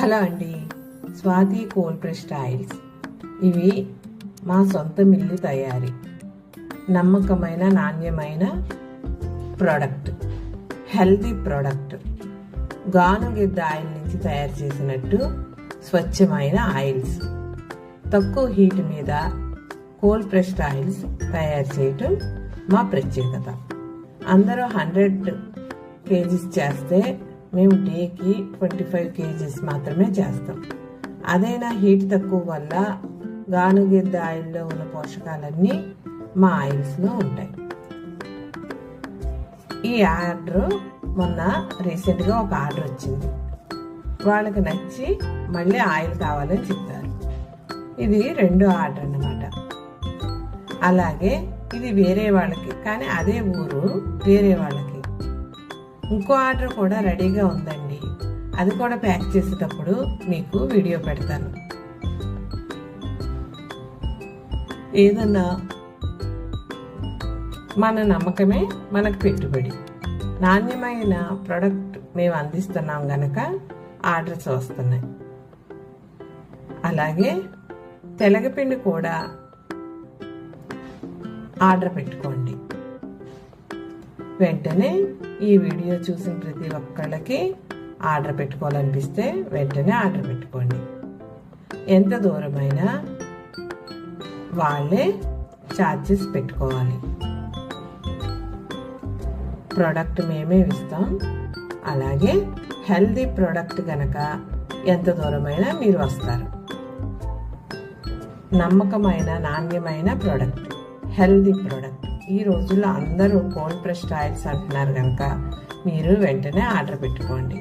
Hello అండి, Swathi cold pressed oils. ఇవి మా సొంత మిల్లు తయారీ, నమ్మకమైన నాణ్యమైన ప్రోడక్ట్, హెల్తీ ప్రోడక్ట్. గానుగెద్ద ఆయిల్ నుంచి తయారు చేసినట్టు స్వచ్ఛమైన ఆయిల్స్. తక్కువ హీట్ మీద కోల్డ్ ప్రెస్డ్ ఆయిల్స్ తయారు చేయటం మా ప్రత్యేకత. అందరూ 100 kgs చేస్తే మేము డేకి 25 kgs మాత్రమే చేస్తాం. అదైనా హీట్ తక్కువ వల్ల గానుగెద్ద ఆయిల్లో ఉన్న పోషకాలన్నీ మా ఆయిల్స్లో ఉంటాయి. ఈ ఆర్డర్ మొన్న రీసెంట్గా ఒక ఆర్డర్ వచ్చింది. వాళ్ళకి నచ్చి మళ్ళీ ఆయిల్ కావాలని చెప్పారు. ఇది 2వ ఆర్డర్ అన్నమాట. అలాగే ఇది వేరే వాళ్ళకి, కానీ అదే ఊరు వేరే వాళ్ళకి. ఇంకో ఆర్డర్ కూడా రెడీగా ఉందండి. అది కూడా ప్యాక్ చేసేటప్పుడు మీకు వీడియో పెడతాను. ఏదన్నా మన నమ్మకమే మనకు పెట్టుబడి. నాణ్యమైన ప్రోడక్ట్ మేము అందిస్తున్నాం గనక ఆర్డర్స్ వస్తున్నాయి. అలాగే తెలగపిండి కూడా ఆర్డర్ పెట్టుకోండి. వెంటనే ఈ వీడియో చూసిన ప్రతి ఒక్కళ్ళకి ఆర్డర్ పెట్టుకోవాలనిపిస్తే వెంటనే ఆర్డర్ పెట్టుకోండి. ఎంత దూరమైనా వాళ్ళే ఛార్జెస్ పెట్టుకోవాలి. ప్రోడక్ట్ మేమే ఇస్తాం. అలాగే హెల్దీ ప్రోడక్ట్ కనుక ఎంత దూరమైనా మీరు వస్తారు. నమ్మకమైన నాణ్యమైన ప్రోడక్ట్, హెల్దీ ప్రోడక్ట్. ఈ రోజుల్లో అందరూ కోల్డ్ ప్రెస్డ్ ఆయిల్స్ అంటున్నారు కనుక మీరు వెంటనే ఆర్డర్ పెట్టుకోండి.